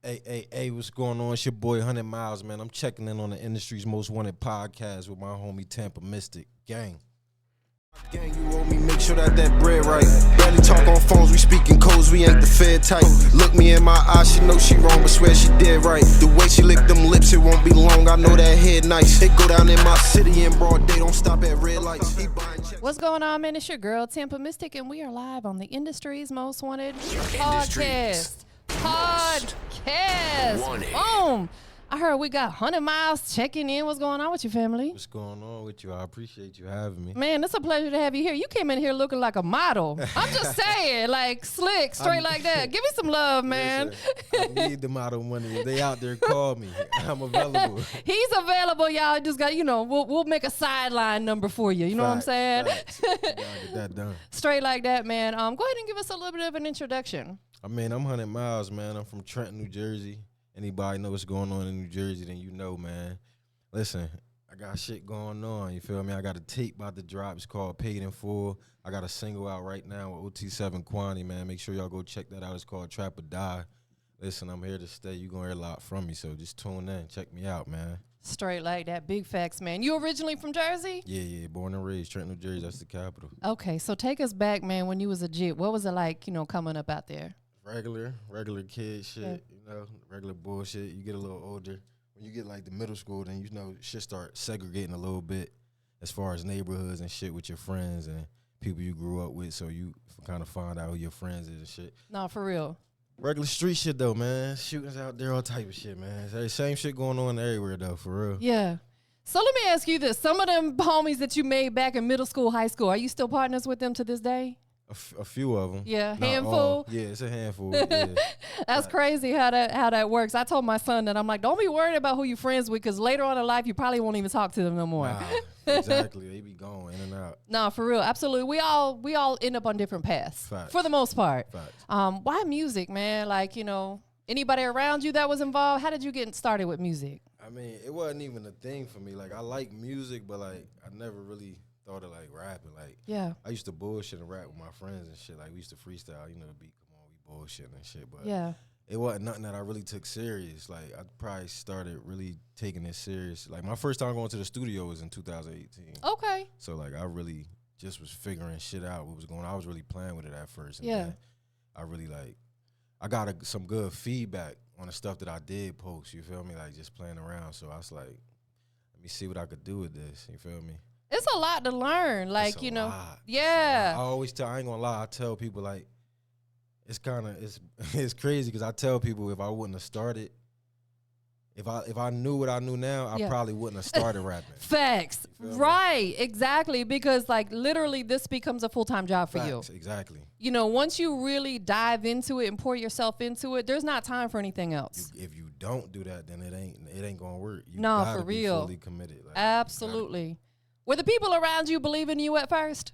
Hey, what's going on? It's your boy Hunnit Milez, man. I'm checking in on the industry's most wanted podcast with my homie TampaMystic. Gang, you owe me, make sure that bread right. Barely talk on phones, we speaking codes, we ain't the Fed type. Look me in my eyes, she know she wrong, but swear she did right. The way she lick them lips, it won't be long, I know that head nice. It go down in my city in broad day, don't stop at red lights. What's going on, man? It's your girl, TampaMystic, and we are live on the industry's most wanted podcast. Boom. I heard we got Hunnit Milez checking in. What's going on with you, family? What's going on with you? I appreciate you having me. Man, it's a pleasure to have you here. You came in here looking like a model. I'm just saying, like slick, straight like that. Give me some love, man. Listen, I need the model money. If they out there, call me. I'm available. He's available, y'all. Just got, we'll make a sideline number for you. You know what I'm saying? Get that done. Straight like that, man. Go ahead and give us a little bit of an introduction. I'm Hunnit Milez, man. I'm from Trenton, New Jersey. Anybody know what's going on in New Jersey, then you know, man. Listen, I got shit going on, you feel me? I got a tape about to drop. It's called Paid in Full. I got a single out right now with OT7 Quantity, man. Make sure y'all go check that out. It's called Trap or Die. Listen, I'm here to stay. You're going to hear a lot from me, so just tune in. Check me out, man. Straight like that. Big facts, man. You originally from Jersey? Yeah. Born and raised. Trenton, New Jersey. That's the capital. Okay, so take us back, man, when you was a jit. What was it like, coming up out there? Regular kid shit, regular bullshit. You get a little older. When you get like the middle school, then shit start segregating a little bit as far as neighborhoods and shit with your friends and people you grew up with, so you kind of find out who your friends is and shit. No, for real. Regular street shit though, man. Shootings out there, all type of shit, man. It's same shit going on everywhere though, for real. Yeah. So let me ask you this. Some of them homies that you made back in middle school, high school, are you still partners with them to this day? A few of them. Yeah, Not handful. all. Yeah, it's a handful. Yeah. That's crazy how that works. I told my son that I'm like, don't be worried about who you friends with, because later on in life you probably won't even talk to them no more. Nah, exactly. They be going in and out. No, for real, absolutely. We all end up on different paths. Facts. For the most part. Facts. Why music, man? Like, anybody around you that was involved? How did you get started with music? I mean, it wasn't even a thing for me. Like, I like music, but like I never really thought of like rapping. Like, yeah, I used to bullshit and rap with my friends and shit. Like, we used to freestyle, the beat, come on, we bullshit and shit. But yeah, it wasn't nothing that I really took serious. Like, I probably started really taking it serious. Like, my first time going to the studio was in 2018. Okay. So like, I really just was figuring shit out, what was going on. I was really playing with it at first. And yeah. then I really I got some good feedback on the stuff that I did post, you feel me? Like, just playing around. So I was like, let me see what I could do with this, you feel me? It's a lot to learn, like, lot. Yeah. I always tell, I ain't gonna lie, I tell people, like, it's it's crazy, because I tell people if I wouldn't have started, if I knew what I knew now, I probably wouldn't have started rapping. Facts. Right, exactly, because like literally this becomes a full-time job for you. Exactly. Once you really dive into it and pour yourself into it, there's not time for anything else. If you don't do that, then it ain't gonna work. You no, gotta for be real. fully committed. Like, absolutely. Were the people around you believing you at first?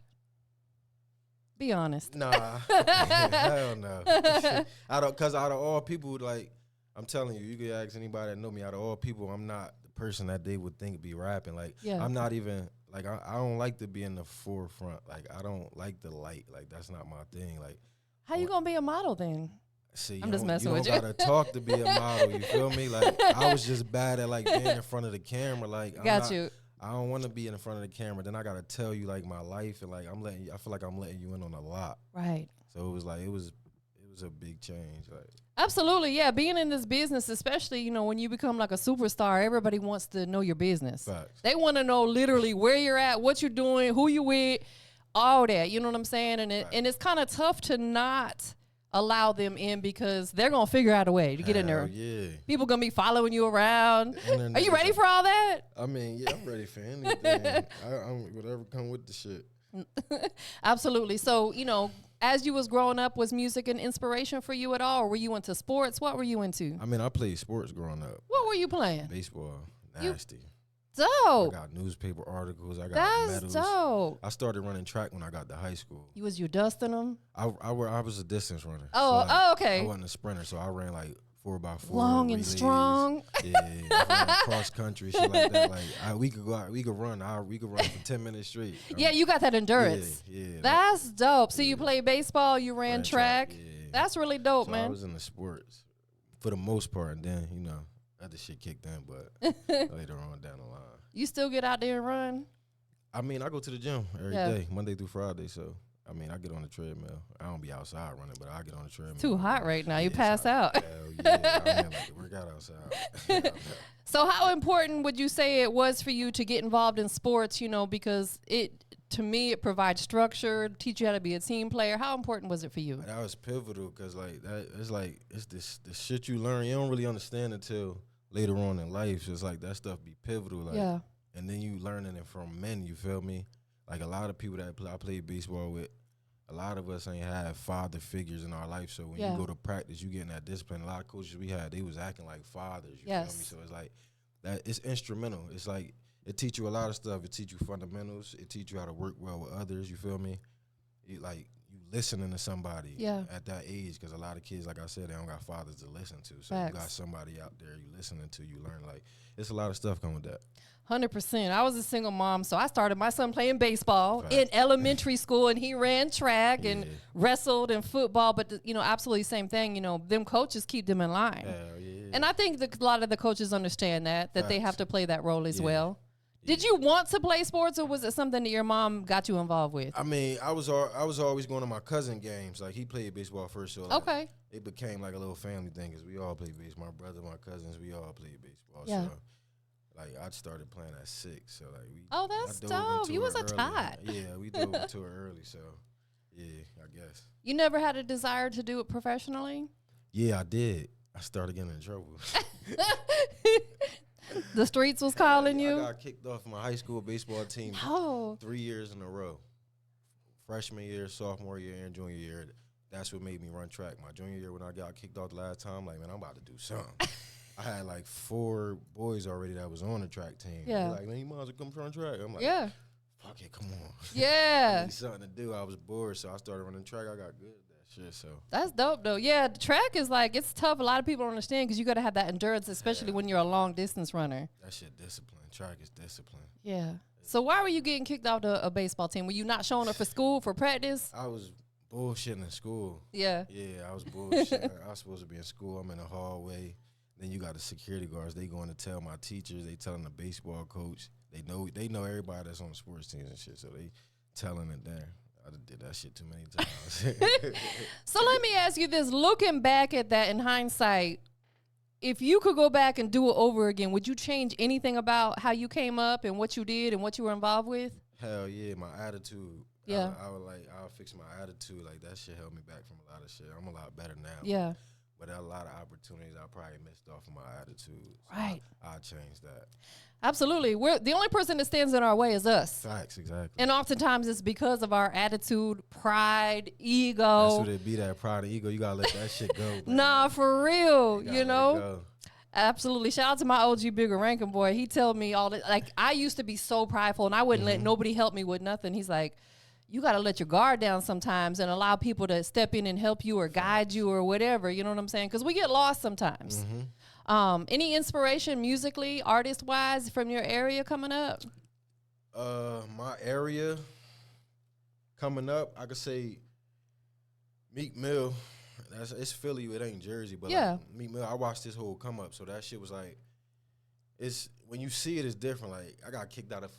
Be honest. Nah, hell no. Because out of all people, like, I'm telling you, you can ask anybody that know me. Out of all people, I'm not the person that they would think be rapping. Like, I'm not even, like, I don't like to be in the forefront. Like, I don't like the light. Like, that's not my thing. Like, how you gonna be a model then? See, I'm just messing with you. You don't gotta talk to be a model. You feel me? Like, I was just bad at like being in front of the camera. Like, I don't want to be in front of the camera. Then I gotta tell you like my life, and like I feel like I'm letting you in on a lot. Right. So it was like it was a big change. Like, absolutely, yeah. Being in this business, especially when you become like a superstar, everybody wants to know your business. Facts. They want to know literally where you're at, what you're doing, who you with, all that. You know what I'm saying? And it's kind of tough to not allow them in, because they're gonna figure out a way to get in there. Yeah. People gonna be following you around. Are you ready for all that? I mean, yeah, I'm ready for anything. I'm whatever come with the shit. Absolutely. So, as you was growing up, was music an inspiration for you at all? Or were you into sports? What were you into? I mean, I played sports growing up. What were you playing? Baseball. Nasty. Dope. I got newspaper articles. I got That's medals. Dope. I started running track when I got to high school. You dusting them? I was a distance runner. Okay. I wasn't a sprinter, so I ran like 4x4. Long and relays. strong. Yeah, I ran cross country, shit like that. Like we could go out, we could run for 10 minutes straight. Yeah, you got that endurance. Yeah. That's dope. So you played baseball, you ran track. Yeah. That's really dope, so man. I was in the sports. for the most part. And then, other shit kicked in, but later on down the line. You still get out there and run? I mean, I go to the gym every day, Monday through Friday, so. I mean, I get on the treadmill. I don't be outside running, but I get on the treadmill. It's too hot right now. You pass out. Hell yeah, I mean, like to work out outside. So how important would you say it was for you to get involved in sports, because to me, it provides structure, teach you how to be a team player. How important was it for you? That was pivotal because, it's this shit you learn. You don't really understand until later on in life. So it's like that stuff be pivotal. And then you learning it from men, you feel me? Like a lot of people that I played baseball with, a lot of us ain't had father figures in our life. So when you go to practice, you getting that discipline. A lot of coaches we had, they was acting like fathers. You feel me? So it's like that. It's instrumental. It's like it teach you a lot of stuff. It teach you fundamentals. It teach you how to work well with others. You feel me? You listening to somebody at that age, because a lot of kids, like I said, they don't got fathers to listen to. So you got somebody out there you listening to. You learn it's a lot of stuff coming with that. 100%. I was a single mom, so I started my son playing baseball in elementary school, and he ran track and wrestled and football. But absolutely same thing. Them coaches keep them in line, and I think a lot of the coaches understand that they have to play that role as well. Did you want to play sports, or was it something that your mom got you involved with? I mean, I was always going to my cousin games. Like he played baseball first, so it became like a little family thing because we all played baseball. My brother, my cousins, we all played baseball. Yeah. So. Like I started playing at 6, so like that's dope. You was a tot. Yeah, we dove into it early, so yeah, I guess. You never had a desire to do it professionally? Yeah, I did. I started getting in trouble. The streets was calling you? I got kicked off my high school baseball team 3 years in a row. Freshman year, sophomore year, and junior year. That's what made me run track. My junior year when I got kicked off the last time, like, man, I'm about to do something. I had like 4 boys already that was on the track team. Yeah. They're like, man, you might as well come run track. I'm like, fuck it, come on. Yeah. I need something to do. I was bored, so I started running track. I got good at that shit, so. That's dope, though. Yeah, the track is it's tough. A lot of people don't understand because you got to have that endurance, especially when you're a long distance runner. That shit discipline. Track is discipline. Yeah. So why were you getting kicked off a baseball team? Were you not showing up for school, for practice? I was bullshitting in school. Yeah. Yeah, I was bullshitting. I was supposed to be in school. I'm in the hallway. Then you got the security guards. They going to tell my teachers. They telling the baseball coach. They know everybody that's on the sports teams and shit. So they telling it there. I did that shit too many times. So let me ask you this: looking back at that in hindsight, if you could go back and do it over again, would you change anything about how you came up and what you did and what you were involved with? Hell yeah, my attitude. Yeah, I'll fix my attitude. Like that shit held me back from a lot of shit. I'm a lot better now. Yeah. But there are a lot of opportunities I probably missed off of my attitude. So right. I'll change that. Absolutely. We're the only person that stands in our way is us. Facts, exactly. And oftentimes it's because of our attitude, pride, ego. That's what it be, that pride and ego. You got to let that shit go. Nah, for real, you know? Let it go. Absolutely. Shout out to my OG Bigger Rankin boy. He tell me all that. Like, I used to be so prideful, and I wouldn't let nobody help me with nothing. He's like, you got to let your guard down sometimes and allow people to step in and help you or guide you or whatever. You know what I'm saying? Because we get lost sometimes. Any inspiration musically, artist-wise, from your area coming up? My area coming up, I could say Meek Mill. It's Philly. It ain't Jersey. But like, Meek Mill, I watched this whole come up. So that shit was like, it's when you see it, it's different. Like I got kicked out of,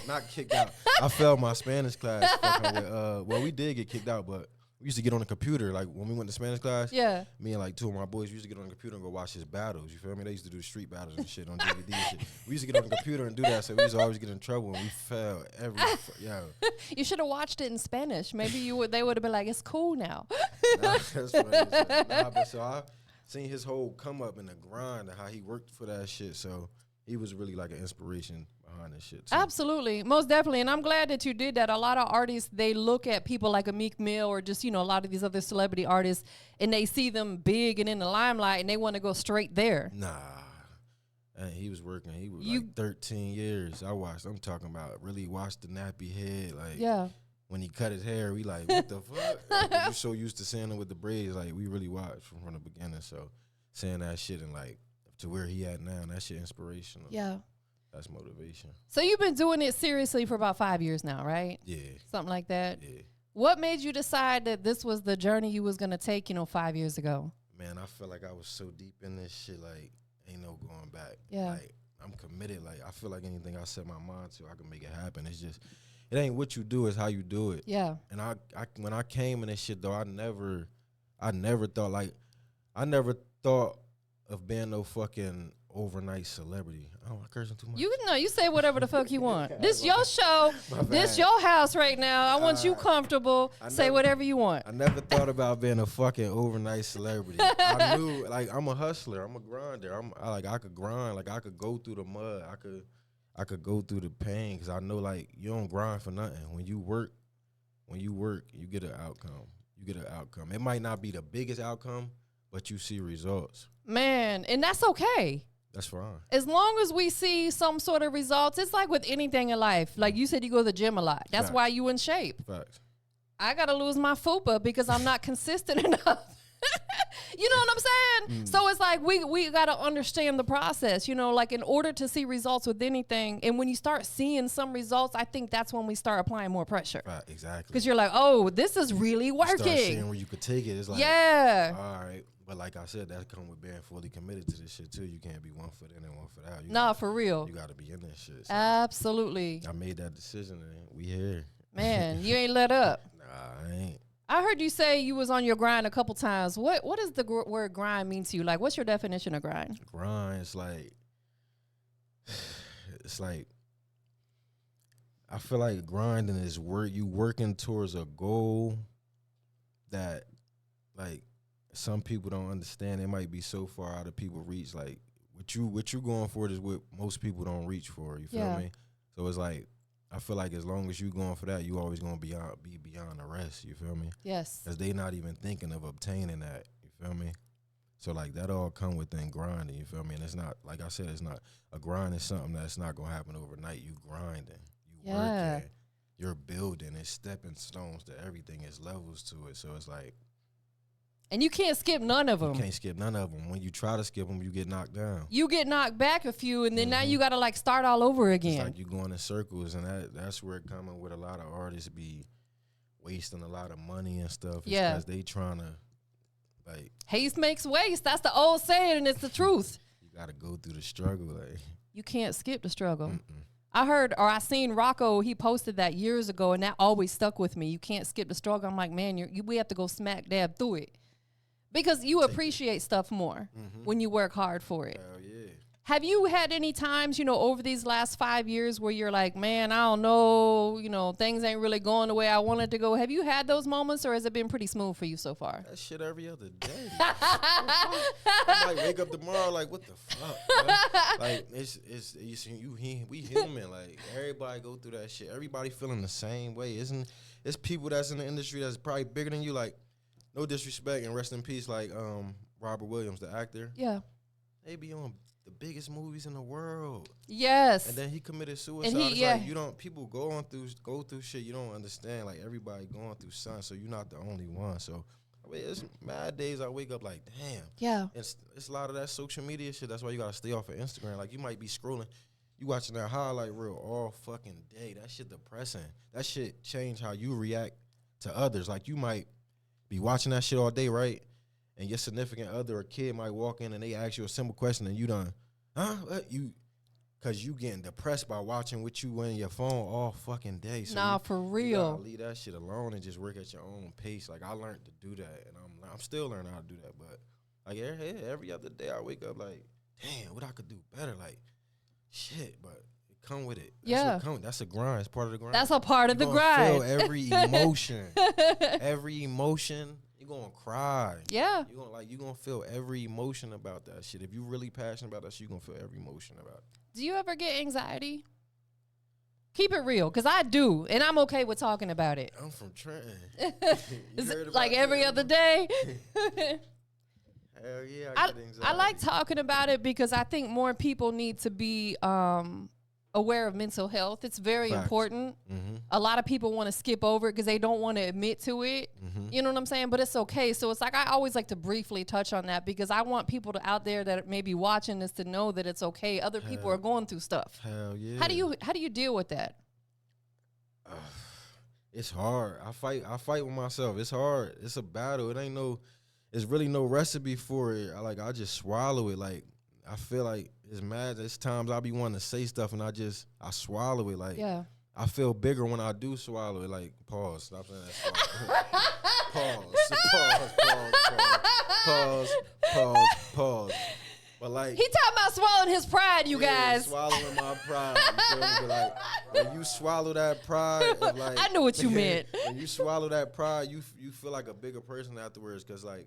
not kicked out. I failed my Spanish class. Fucking with, well, we did get kicked out, but we used to get on the computer. Like when we went to Spanish class, me and like 2 of my boys used to get on the computer and go watch his battles. You feel me? They used to do street battles and shit on DVD and shit. We used to get on the computer and do that, so we used to always get in trouble and we failed every. You should have watched it in Spanish. Maybe they would have been like, it's cool now. Nah, that's funny. But so I seen his whole come up in the grind and how he worked for that shit. So he was really like an inspiration behind this shit too. Absolutely. Most definitely. And I'm glad that you did that. A lot of artists, they look at people like a Meek Mill or just, you know, a lot of these other celebrity artists, and they see them big and in the limelight and they want to go straight there. Nah. And he was working. He was like 13 years. I'm talking about really watched the nappy head. Like when he cut his hair, we like, what the fuck? Like, we're so used to seeing him with the braids. Like we really watched from the beginning. So saying that shit and like to where he at now, that shit inspirational. Yeah. That's motivation. So you've been doing it seriously for about 5 years now, right? Yeah. Something like that? Yeah. What made you decide that this was the journey you was going to take, 5 years ago? Man, I feel like I was so deep in this shit, like, ain't no going back. Yeah. Like, I'm committed. Like, I feel like anything I set my mind to, I can make it happen. It's just, it ain't what you do, it's how you do it. Yeah. And I when I came in this shit, though, I never thought of being no fucking overnight celebrity. Oh, I'm cursing too much. You say whatever the fuck you want. This your show. This your house right now. I want you comfortable. Say whatever you want. I never thought about being a fucking overnight celebrity. I knew, like, I'm a hustler. I'm a grinder. I could grind. Like, I could go through the mud. I could go through the pain, because I know, like, you don't grind for nothing. When you work, you get an outcome. It might not be the biggest outcome, but you see results. Man, and that's okay. That's fine. As long as we see some sort of results, it's like with anything in life. Like you said, you go to the gym a lot. That's why you in shape. Facts. I got to lose my fupa because I'm not consistent enough. You know what I'm saying? So it's like we got to understand the process, you know, like in order to see results with anything. And when you start seeing some results, I think that's when we start applying more pressure. Right, exactly. Because you're like, oh, this is really working. Start seeing where you could take it. It's like, yeah. All right. But like I said, that come with being fully committed to this shit too. You can't be 1 foot in and 1 foot out. Nah, for real. You got to be in this shit. So Absolutely. I made that decision and we here. Man, you ain't let up. Nah, I ain't. I heard you say you was on your grind a couple times. What does the word grind mean to you? Like, what's your definition of grind? Grind, it's like, I feel like grinding is you working towards a goal that, like, some people don't understand. It might be so far out of people's reach. Like, what you going for is what most people don't reach for. You feel me? So it's like, I feel like as long as you going for that, you always gonna be beyond the rest. You feel me? Yes. Because they not even thinking of obtaining that. You feel me? So like that all come within grinding. You feel me? And it's not, like I said, it's not a grind is something that's not gonna happen overnight. You grinding, you working, you're building. It's stepping stones to everything. It's levels to it. So it's like. And you can't skip none of them. You can't skip none of them. When you try to skip them, you get knocked down. You get knocked back a few, and then now you got to, like, start all over again. It's like you going in circles, and that's where it coming with a lot of artists be wasting a lot of money and stuff. It's because they trying to, like. Haste makes waste. That's the old saying, and it's the truth. You got to go through the struggle. Like. You can't skip the struggle. I heard, or I seen Rocco, he posted that years ago, and that always stuck with me. You can't skip the struggle. I'm like, man, we have to go smack dab through it. Because you appreciate stuff more when you work hard for it. Hell yeah. Have you had any times, you know, over these last 5 years where you're like, man, I don't know, you know, things ain't really going the way I wanted to go? Have you had those moments, or has it been pretty smooth for you so far? That shit every other day. I might wake up tomorrow like, what the fuck? Bro? Like, we human. Like, everybody go through that shit. Everybody feeling the same way. It's people that's in the industry that's probably bigger than you. Like, no disrespect and rest in peace, like Robert Williams, the actor. Yeah. They be on the biggest movies in the world. Yes. And then he committed suicide. And like people go through shit you don't understand. Like everybody going through something, so you're not the only one. So I mean, it's mad days I wake up like, damn. Yeah. It's a lot of that social media shit. That's why you gotta stay off of Instagram. Like you might be scrolling, you watching that highlight reel all fucking day. That shit depressing. That shit change how you react to others. Like you might be watching that shit all day, right? And your significant other or kid might walk in and they ask you a simple question and you done, because you getting depressed by watching what you in your phone all fucking day. So for real. You gotta leave that shit alone and just work at your own pace. Like I learned to do that, and I'm still learning how to do that. But like every other day I wake up like, damn, what I could do better? Like, shit, but come with it. That's a grind. It's part of the grind. That's a part of the grind. Feel every emotion. Every emotion. You're gonna cry. Yeah. You're gonna feel every emotion about that shit. If you really passionate about that shit, you're gonna feel every emotion about it. Do you ever get anxiety? Keep it real, because I do, and I'm okay with talking about it. I'm from Trenton. Is it like every other day? Hell yeah, I get anxiety. I like talking about it because I think more people need to be aware of mental health. It's very important. A lot of people want to skip over it because they don't want to admit to it. You know what I'm saying? But it's okay. So it's like I always like to briefly touch on that because I want people out there that may be watching this to know that it's okay. Other people are going through stuff. Hell yeah. How do you deal with that? It's hard. I fight with myself. It's hard. It's a battle. It it's really no recipe for it. I just swallow it. Like, I feel like it's mad. There's times I be wanting to say stuff and I swallow it. Like, Yeah. I feel bigger when I do swallow it. Like, pause. Stop saying that. Pause. But like, He talking about swallowing his pride, you guys. Swallowing my pride. You feel me? But like, when you swallow that pride, of like, I knew what you meant. When you swallow that pride, you feel like a bigger person afterwards. Cause like,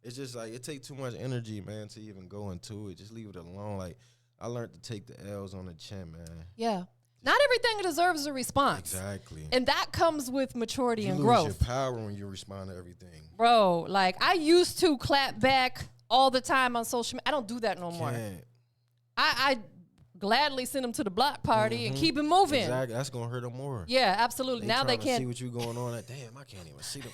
it's just like it takes too much energy, man, to even go into it. Just leave it alone. Like, I learned to take the L's on the chin, man. Yeah. Not everything deserves a response. Exactly. And that comes with maturity and you growth. lose your power when you respond to everything. Bro, like, I used to clap back all the time on social media. I don't do that no more. I gladly send them to the block party and keep it moving. Exactly. That's going to hurt them more. Yeah, absolutely. Now they can't see what you going on. Like, damn, I can't even see them.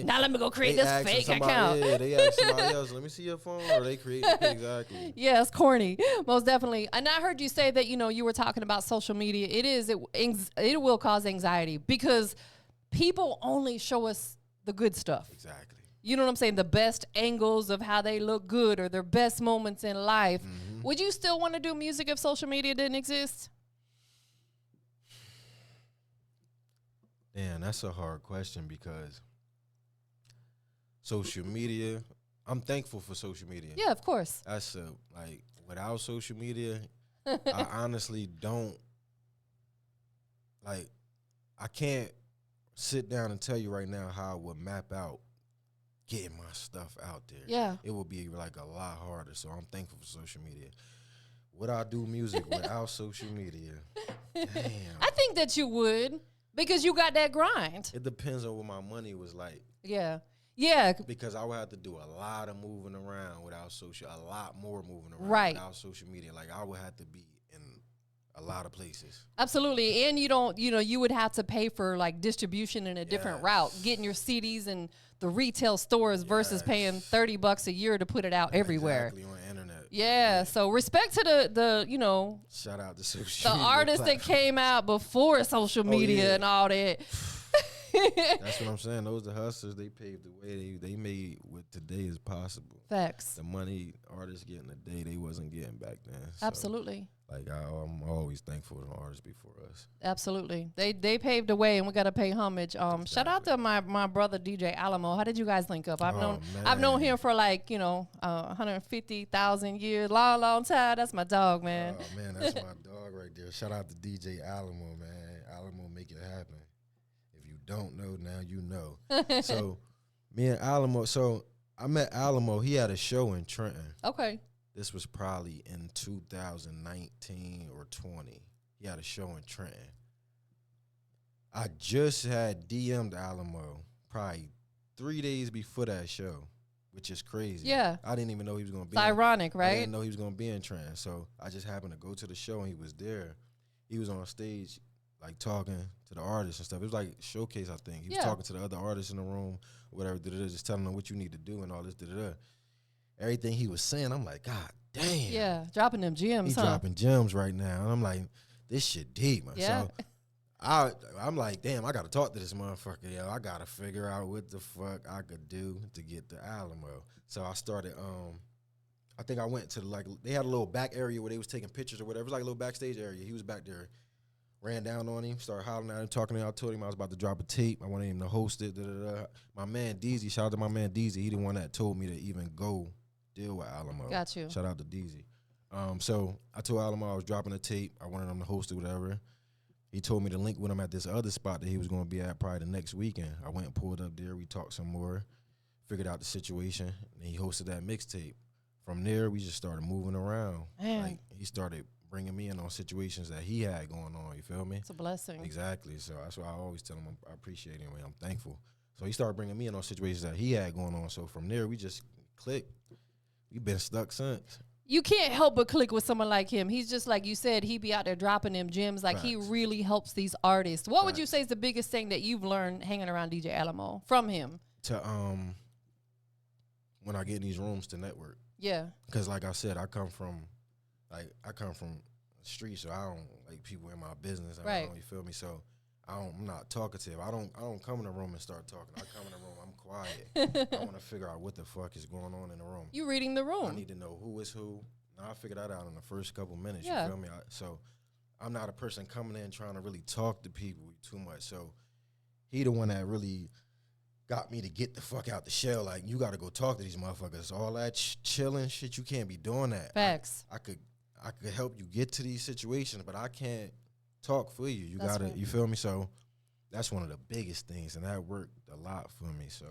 Now let me go create this fake account. Yeah, they ask somebody else, let me see your phone, or they create exactly. Yeah, it's corny, most definitely. And I heard you say that, you were talking about social media. It will cause anxiety because people only show us the good stuff. Exactly. You know what I'm saying? The best angles of how they look good or their best moments in life. Would you still want to do music if social media didn't exist? Damn, that's a hard question because social media, I'm thankful for social media. Yeah, of course. Like, without social media, I honestly don't, like, I can't sit down and tell you right now how I would map out getting my stuff out there. Yeah. It would be like a lot harder. So I'm thankful for social media. Would I do music without social media? Damn. I think that you would because you got that grind. It depends on what my money was like. Yeah. Yeah. Because I would have to do a lot of moving around without a lot more moving around without social media. Like, I would have to be in a lot of places. Absolutely. And you would have to pay for like distribution in a different route, getting your CDs in the retail stores versus paying $30 a year to put it out everywhere. Exactly, on the internet. Yeah. So respect to the shout out to social media artists that came out before social media and all that. That's what I'm saying. Those the hustlers. They paved the way. They made what today is possible. Facts. The money artists getting today, they wasn't getting back then. So, absolutely. Like, I'm always thankful to the artists before us. Absolutely. They paved the way, and we got to pay homage. Exactly. Shout out to my brother DJ Alamo. How did you guys link up? I've known him for like 150,000 years, long time. That's my dog, man. Oh man, that's my dog right there. Shout out to DJ Alamo, man. Alamo make it happen. If you don't know, now you know. So me and Alamo. So I met Alamo. He had a show in Trenton. Okay. This was probably in 2019 or 20. He had a show in Trenton. I just had DM'd Alamo probably 3 days before that show, which is crazy. Yeah. I didn't even know he was going to be. It's ironic, right? I didn't know he was going to be in Trenton. So I just happened to go to the show and he was there. He was on stage, like, talking to the artists and stuff. It was like a showcase, I think. He was talking to the other artists in the room, or whatever, just telling them what you need to do and all this, everything he was saying, I'm like, God damn. Yeah, dropping them gems, He dropping gems right now. And I'm like, this shit deep, man. Yeah. So I'm like, damn, I got to talk to this motherfucker. Yo, I got to figure out what the fuck I could do to get to Alamo. So I started, I think I went to, like, they had a little back area where they was taking pictures or whatever. It was like a little backstage area. He was back there. Ran down on him, started hollering at him, talking to him. I told him I was about to drop a tape. I wanted him to host it. My man Deezy, shout out to my man Deezy. He the one that told me to even go deal with Alamo. Got you. Shout out to Deezy. So I told Alamo I was dropping a tape. I wanted him to host it, whatever. He told me to link with him at this other spot that he was going to be at probably the next weekend. I went and pulled up there. We talked some more, figured out the situation, and he hosted that mixtape. From there, we just started moving around. Man. Like, he started bringing me in on situations that he had going on, you feel me? It's a blessing. Exactly. So that's why I always tell him I appreciate him and I'm thankful. So he started bringing me in on situations that he had going on. So from there, we just clicked. We've been stuck since. You can't help but click with someone like him. He's just like you said, he be out there dropping them gems. Like, he really helps these artists. What would you say is the biggest thing that you've learned hanging around DJ Alamo from him? To when I get in these rooms to network. Yeah. Because like I said, I come from the streets, so I don't like people in my business. You feel me? So I'm not talkative. I don't come in the room and start talking. I come in the room, I'm quiet. quiet. I want to figure out what the fuck is going on in the room. You reading the room. I need to know who is who. Now I figure that out in the first couple minutes. Yeah. You feel me? So I'm not a person coming in trying to really talk to people too much. So he the one that really got me to get the fuck out the shell. Like, you got to go talk to these motherfuckers. All that chilling shit, you can't be doing that. Facts. I could help you get to these situations, but I can't talk for you. You That's gotta, right. you feel me? So that's one of the biggest things, and that worked a lot for me. So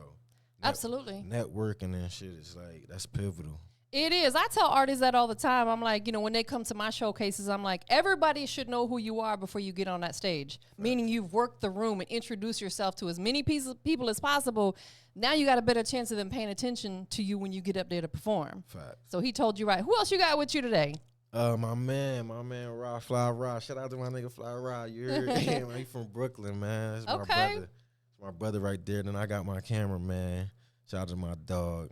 Absolutely. networking and shit is like, that's pivotal. It is. I tell artists that all the time. I'm like, you know, when they come to my showcases, I'm like, everybody should know who you are before you get on that stage. Right. Meaning you've worked the room and introduced yourself to as many people as possible. Now you got a better chance of them paying attention to you when you get up there to perform. Fact. So he told you right. Who else you got with you today? My man, Rod, Fly Rod. Shout out to my nigga Fly Rod. You heard him? He from Brooklyn, man. That's my brother. That's my brother right there. Then I got my cameraman. Shout out to my dog.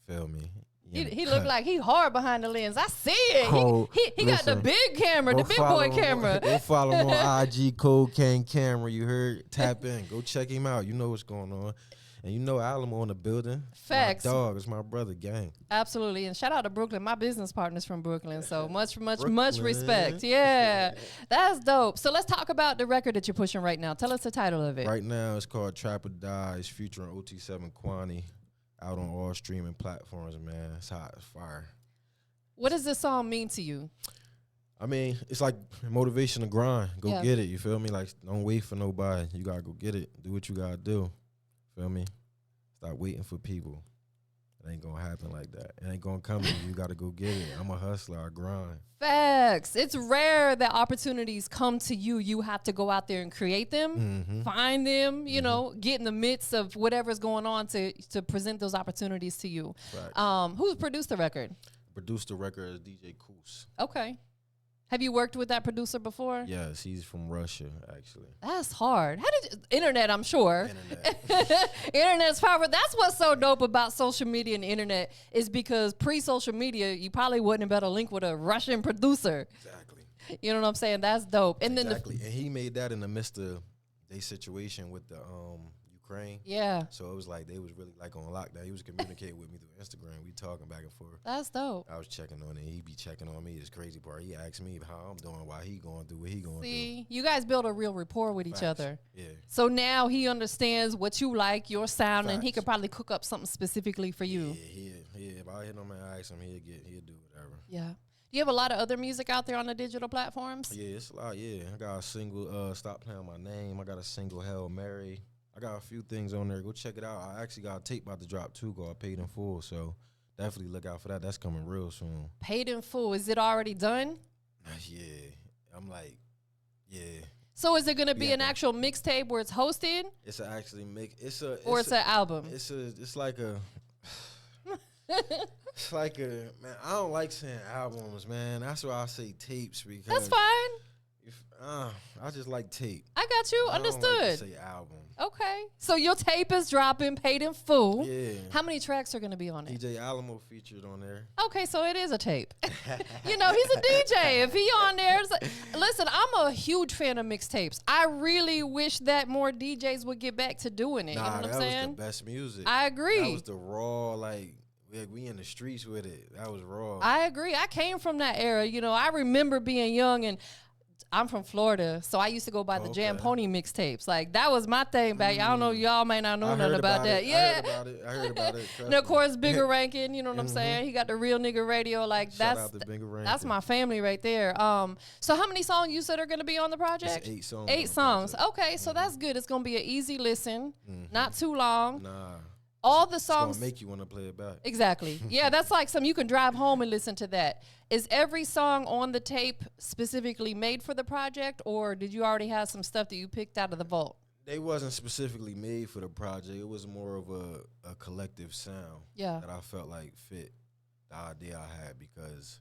You feel me? He looked like he hard behind the lens. I see it. He got the big camera, the big boy camera. Go follow him on IG, Cocaine Camera. You heard? Tap in. Go check him out. You know what's going on. And you know Alamo in the building. Facts. My dog. It's my brother, gang. Absolutely. And shout out to Brooklyn. My business partner's from Brooklyn. So much respect. Yeah. That's dope. So let's talk about the record that you're pushing right now. Tell us the title of it. Right now it's called Trap or Die. It's featuring OT7 Kwani. Out on all streaming platforms, man. It's hot. It's fire. What does this song mean to you? I mean, it's like motivation to grind. Go get it. You feel me? Like, don't wait for nobody. You got to go get it. Do what you got to do. Feel me? Stop waiting for people. It ain't going to happen like that. It ain't going to come to you. You got to go get it. I'm a hustler. I grind. Facts. It's rare that opportunities come to you. You have to go out there and create them, find them, you know, get in the midst of whatever's going on to present those opportunities to you. Who's produced the record? Produced the record is DJ Koos. Okay. Have you worked with that producer before? Yes, he's from Russia, actually. That's hard. How did internet, I'm sure. Internet's powerful. That's what's so dope about social media and the internet is because pre-social media, you probably wouldn't have better link with a Russian producer. Exactly. You know what I'm saying? That's dope. And exactly. And he made that in the midst of their situation with the Ukraine. Yeah. So it was like they was really like on lockdown. He was communicating with me through Instagram. We talking back and forth. That's dope. I was checking on it. He be checking on me. This crazy part. He asked me how I'm doing, why he going through what he going through. See, you guys build a real rapport with each other. Yeah. So now he understands what you like, your sound, and he could probably cook up something specifically for you. Yeah. If I hit him and ask him, he'll do whatever. Yeah. Do you have a lot of other music out there on the digital platforms? Yeah, it's a lot. Yeah, I got a single. Stop Playing My Name. I got a single. Hail Mary. I got a few things on there. Go check it out. I actually got a tape about to drop too called Paid in Full. So definitely look out for that. That's coming real soon. Paid in Full. Is it already done? Yeah. I'm like, yeah. So is it going to be an actual mixtape where it's hosted? It's actually it's an album? It's like a man, I don't like saying albums, man. That's why I say tapes because that's fine. I just like tape. I got you. Understood. I don't like to say album. Okay. So your tape is dropping, Paid in Full. Yeah. How many tracks are going to be on it? DJ Alamo featured on there. Okay, so it is a tape. You know, he's a DJ. If he on there, listen, I'm a huge fan of mixtapes. I really wish that more DJs would get back to doing it. Nah, you know what I'm that saying? was the best music. I agree. That was the raw, like, we in the streets with it. That was raw. I agree. I came from that era. You know, I remember being young and I'm from Florida, so I used to go by the Jam Pony mixtapes. Like, that was my thing back. I don't know, y'all may not know nothing about that. Yeah. I heard about it. And of course, Bigger Rankin', you know what I'm saying? He got the Real Nigga Radio. Like, Shout out to Bigger Rankin'. That's my family right there. So how many songs you said are going to be on the project? It's 8 songs. 8 songs. Okay, so that's good. It's going to be an easy listen, not too long. Nah. All the songs. It's gonna make you want to play it back. Exactly. Yeah, that's like something you can drive home and listen to that. Is every song on the tape specifically made for the project, or did you already have some stuff that you picked out of the vault? They wasn't specifically made for the project. It was more of a collective sound that I felt like fit the idea I had because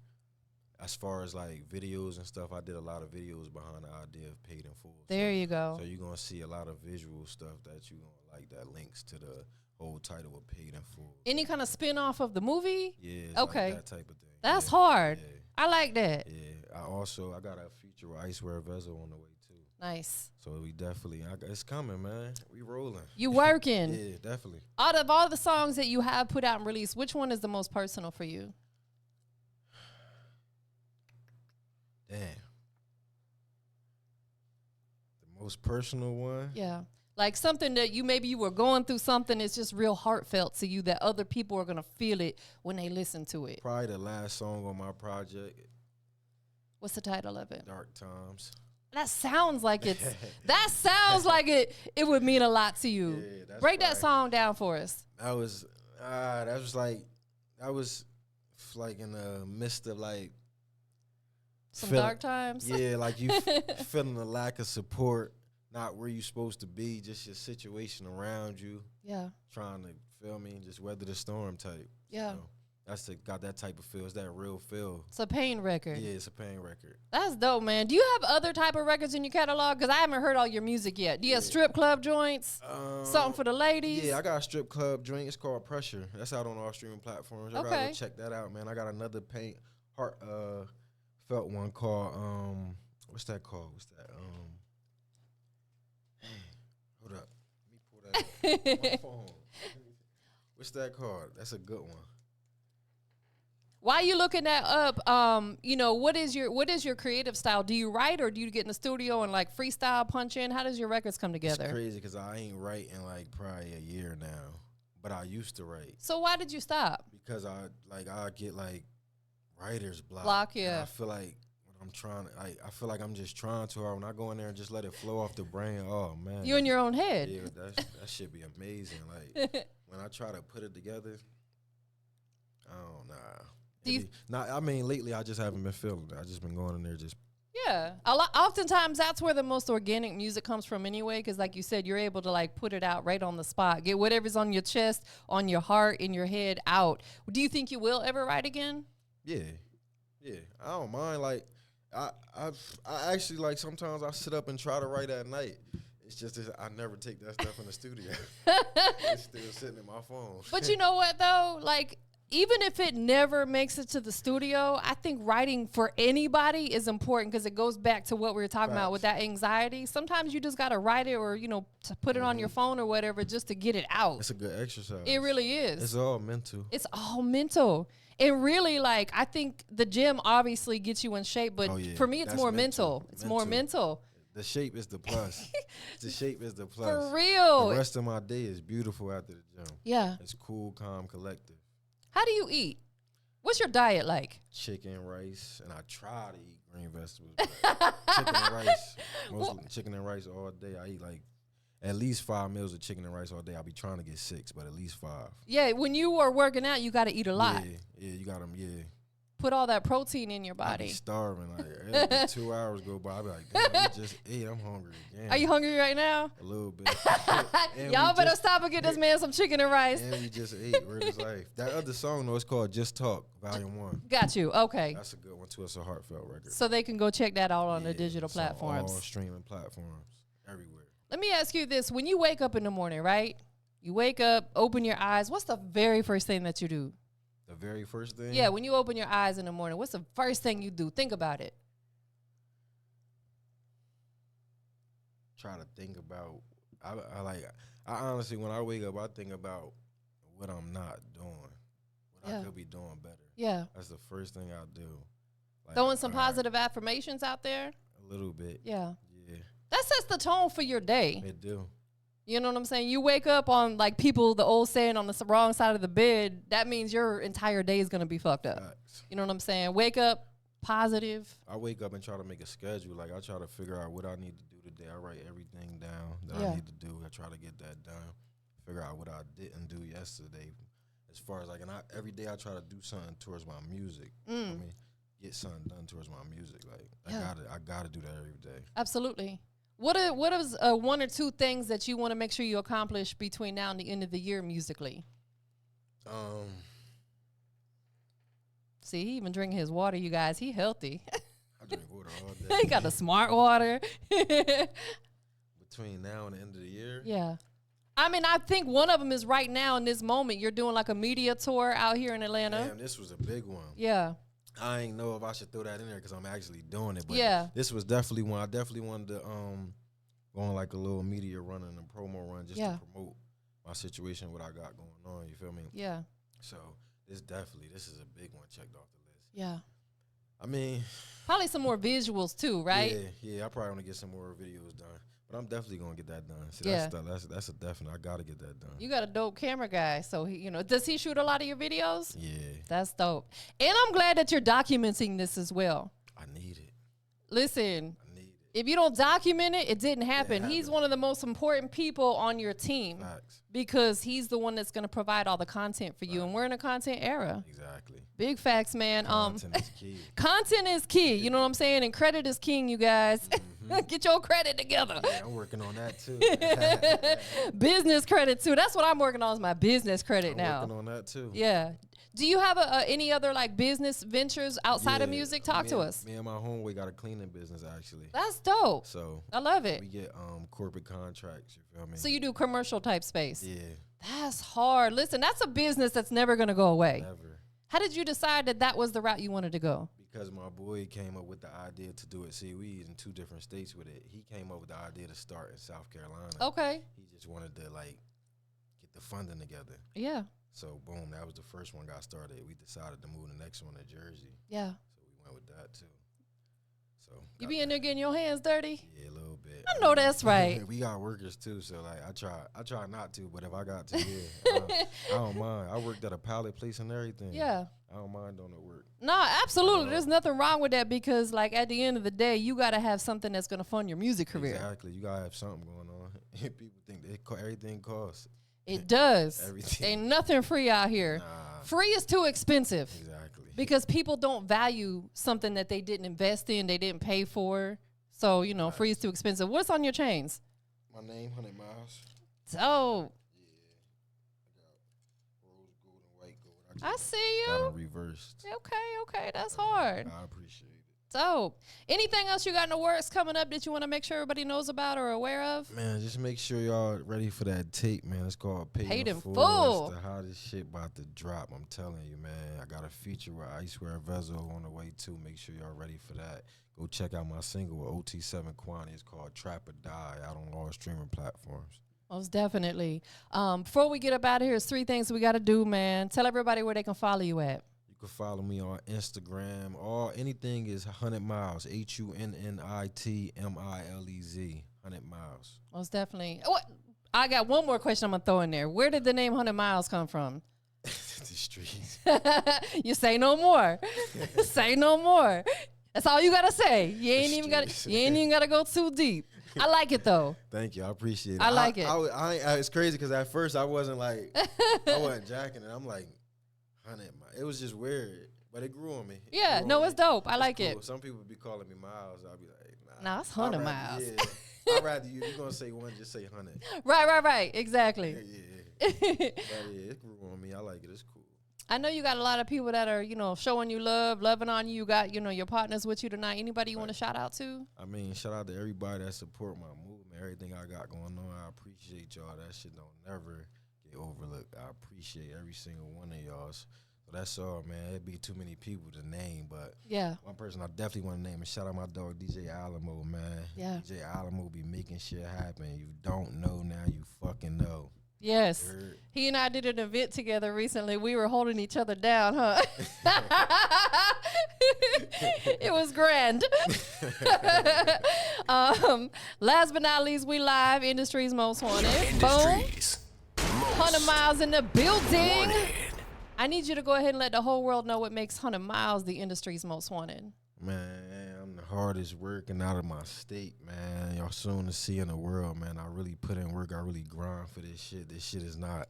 as far as like videos and stuff, I did a lot of videos behind the idea of Paid in Full. There you go. So you're going to see a lot of visual stuff that you're going to like that links to the whole title of Paid in Full. Any kind of spin-off of the movie? Yeah. Okay. Like that type of thing. That's hard. Yeah. I like that. Yeah. I got a feature with Icewear Vezo on the way too. Nice. So we definitely, it's coming, man. We rolling. You working. Yeah, definitely. Out of all the songs that you have put out and released, which one is the most personal for you? Damn. The most personal one? Yeah. Like something that maybe you were going through something that's just real heartfelt to you that other people are going to feel it when they listen to it. Probably the last song on my project. What's the title of it? Dark Times. That sounds like it would mean a lot to you. Yeah, that's Break that song down for us. That was like in the midst of like some dark times. Yeah, like you feeling the lack of support, not where you supposed to be, just your situation around you. Yeah. Trying to feel me, just weather the storm type. Yeah. Got that type of feel. It's that real feel. It's a pain record. Yeah, it's a pain record. That's dope, man. Do you have other type of records in your catalog? Because I haven't heard all your music yet. Do you have strip club joints? Something for the ladies? Yeah, I got a strip club joint. It's called Pressure. That's out on all streaming platforms. I gotta go check that out, man. I got another felt one called what's that called? Hold up. Let me pull that up. My phone. What's that called? That's a good one. While you looking that up, what is your creative style? Do you write or do you get in the studio and like freestyle punch in? How does your records come together? It's crazy because I ain't writing like probably a year now, but I used to write. So why did you stop? Because I get like writer's block. Yeah. And I feel like I feel like I'm just trying too hard. When I go in there and just let it flow off the brain, oh man. You in your own head. Yeah, that should be amazing. Like when I try to put it together, I don't know. Lately I just haven't been feeling it. I just been going in there just. Yeah, oftentimes that's where the most organic music comes from anyway, because like you said, you're able to like put it out right on the spot, get whatever's on your chest, on your heart, in your head out. Do you think you will ever write again? Yeah, I don't mind. Like I actually like sometimes I sit up and try to write at night. It's just that I never take that stuff in the studio. It's still sitting in my phone. But you know what though, like. Even if it never makes it to the studio, I think writing for anybody is important because it goes back to what we were talking about with that anxiety. Sometimes you just got to write it or, to put it on your phone or whatever just to get it out. It's a good exercise. It really is. It's all mental. It's all mental. And really, like, I think the gym obviously gets you in shape, but for me, it's more mental. It's more mental. The shape is the plus. The shape is the plus. For real. The rest of my day is beautiful after the gym. Yeah. It's cool, calm, collective. How do you eat? What's your diet like? Chicken, rice, and I try to eat green vegetables. Chicken and rice. Mostly chicken and rice all day. I eat like at least 5 meals of chicken and rice all day. I'll be trying to get 6, but at least 5. Yeah, when you are working out, you got to eat a lot. Yeah, you got them, Put all that protein in your I body. be starving. Like, every 2 hours go by, I be like, damn, we just ate. I'm hungry again. Are you hungry right now? A little bit. Y'all better stop and get this man some chicken and rice. And we just ate. Real is life. That other song, though, it's called Just Talk, Volume 1. Got you. Okay. That's a good one, too. It's a heartfelt record. So they can go check that out on the digital platforms. On all streaming platforms, everywhere. Let me ask you this. When you wake up in the morning, right? You wake up, open your eyes. What's the very first thing that you do? The very first thing? Yeah, when you open your eyes in the morning, what's the first thing you do? Think about it. Try to think about, I honestly, when I wake up, I think about what I'm not doing, what I could be doing better. Yeah. That's the first thing I do. Like, throwing some positive affirmations out there? A little bit. Yeah. Yeah. That sets the tone for your day. It do. You know what I'm saying? You wake up on, like, people, the old saying, on the wrong side of the bed, that means your entire day is going to be fucked up. Facts. You know what I'm saying? Wake up positive. I wake up and try to make a schedule. Like, I try to figure out what I need to do today. I write everything down that I need to do. I try to get that done. Figure out what I didn't do yesterday. As far as, like, and every day I try to do something towards my music. I mean, get something done towards my music. Like, I gotta do that every day. Absolutely. What is one or two things that you want to make sure you accomplish between now and the end of the year musically? See, he even drinking his water, you guys. He healthy. I drink water all day. He got the smart water. Between now and the end of the year? Yeah. I mean, I think one of them is right now in this moment. You're doing like a media tour out here in Atlanta. Damn, this was a big one. Yeah. I ain't know if I should throw that in there because I'm actually doing it. But Yeah. this was definitely one. I definitely wanted to go on like a little media run and a promo run just to promote my situation, what I got going on. You feel me? Yeah. So this is a big one checked off the list. Yeah. I mean, probably some more visuals too, right? Yeah. I probably want to get some more videos done, but I'm definitely gonna get that done. See, Yeah. that's a definite. I gotta get that done. You got a dope camera guy, so he, does he shoot a lot of your videos? Yeah. That's dope. And I'm glad that you're documenting this as well. I need it. Listen. If you don't document it, it didn't happen. He's one of the most important people on your team. Facts. Because he's the one that's going to provide all the content for you. And we're in a content era. Exactly. Big facts, man. Content is key. Content is key. You know what I'm saying? And credit is king, you guys. Get your credit together. Yeah, I'm working on that too. Business credit too. That's what I'm working on is my business credit now. Working on that too. Yeah. Do you have any other like business ventures outside of music? Talk to us. Me and my homeboy got a cleaning business actually. That's dope. So I love it. We get corporate contracts. You feel me? So you do commercial type space. Yeah. That's hard. Listen, that's a business that's never gonna go away. Never. How did you decide that was the route you wanted to go? Because my boy came up with the idea to do it. See, we in 2 different states with it. He came up with the idea to start in South Carolina. Okay. He just wanted to like get the funding together. Yeah. So boom, that was the first one got started. We decided to move the next one to Jersey. Yeah. So we went with that too. So you be in there getting your hands dirty? Yeah, a little bit. I know that's right. We got workers too, so like I try not to, but if I got to, yeah, I don't mind. I worked at a pallet place and everything. Yeah. I don't mind doing the work. No, absolutely. There's nothing wrong with that because like at the end of the day, you got to have something that's going to fund your music career. Exactly. You got to have something going on. People think everything costs. It does. Everything. Ain't nothing free out here. Nah. Free is too expensive. Exactly. Because people don't value something that they didn't invest in, they didn't pay for. So, right. Free is too expensive. What's on your chains? My name, Hunnit Milez. So. Yeah. I got rose gold and white gold. I see you. Got them reversed. Okay. That's hard. I appreciate it. So, anything else you got in the works coming up that you want to make sure everybody knows about or aware of? Man, just make sure y'all ready for that tape, man. It's called Paid in Full. It's the hottest shit about to drop. I'm telling you, man. I got a feature with Icewear Vezo on the way, too. Make sure y'all ready for that. Go check out my single with OT7 Quantity. It's called Trap or Die, out on all streaming platforms. Most definitely. Before we get up out of here, there's 3 things we got to do, man. Tell everybody where they can follow you at. You can follow me on Instagram. Anything is Hunnit Milez. HUNNITMILEZ. Hunnit Milez. Most definitely. I got one more question I'm going to throw in there. Where did the name Hunnit Milez come from? The streets. You say no more. Say no more. That's all you got to say. You ain't even got to go too deep. I like it though. Thank you. I appreciate it. I like it. It's crazy because at first I wasn't like, I wasn't jacking it. I'm like, Hunnit. It was just weird, but it grew on me. It's dope. I like it. Some people be calling me Miles. I'll be like, nah, it's Hunnit Milez. Yeah, I'd rather you're going to say one, just say Hunnit. Right. Exactly. Yeah. But yeah, it grew on me. I like it. It's cool. I know you got a lot of people that are, showing you love, loving on you. You got, your partners with you tonight. Anybody you want to shout out to? I mean, shout out to everybody that support my movement, everything I got going on. I appreciate y'all. That shit don't never get overlooked. I appreciate every single one of y'all. So that's all, man. It'd be too many people to name, but one person I definitely want to name is shout out my dog DJ Alamo, man. Yeah. DJ Alamo be making shit happen. You don't know now, you fucking know. Yes. He and I did an event together recently. We were holding each other down, huh? It was grand. Last but not least, we live, Industry's Most Wanted. Industry's Hunnit Milez in the building. I need you to go ahead and let the whole world know what makes Hunnit Milez the industry's most wanted. Man, I'm the hardest working out of my state, man. Y'all soon to see in the world, man. I really put in work. I really grind for this shit. This shit is not,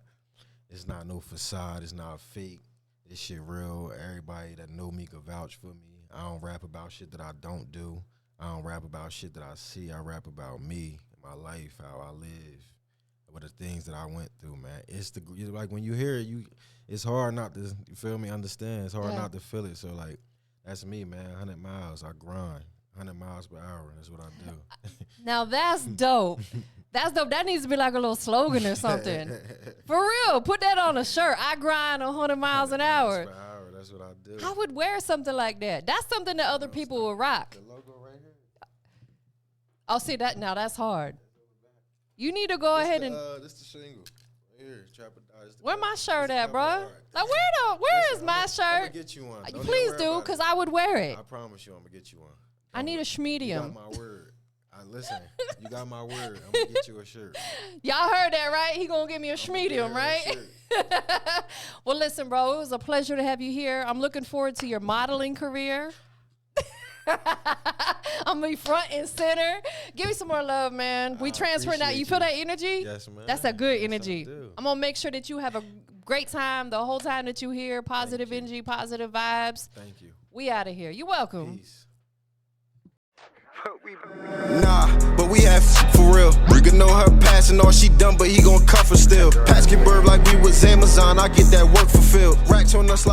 it's not no facade. It's not fake. This shit real. Everybody that know me can vouch for me. I don't rap about shit that I don't do. I don't rap about shit that I see. I rap about me, my life, how I live, what the things that I went through, man. It's like when you hear it, it's hard not to, you feel me, understand. It's hard not to feel it. So like, that's me, man. 100 miles. I grind. 100 miles per hour. That's what I do. Now that's dope. That's dope. That needs to be like a little slogan or something. For real. Put that on a shirt. I grind 100 miles an hour. That's what I do. I would wear something like that. That's something that other people would rock. The logo right here. Oh, see that now? That's hard. You need to go ahead and. This the single. Right here, Where my shirt at, bro? Like where is my shirt? I'm gonna get you one. Please do, cause I would wear it. I promise you, I'm gonna get you one. I need a schmedium. You got my word. Listen, you got my word. I'm gonna get you a shirt. Y'all heard that, right? He gonna give me a schmedium, right? Well, listen, bro, it was a pleasure to have you here. I'm looking forward to your modeling career. I'm gonna be front and center. Give me some more love, man. We transferring out. You feel that energy? Yes, man. That's a good Yes, energy. I do. I'm gonna make sure that you have a great time the whole time that you here. Positive energy, positive vibes. Thank you. We out of here. You're welcome. Peace. Nah, but we have for real. Nigga know her past and all she done, but he gon' cuff her still. Pass get bird like we was Amazon. I get that work fulfilled. Racks on us like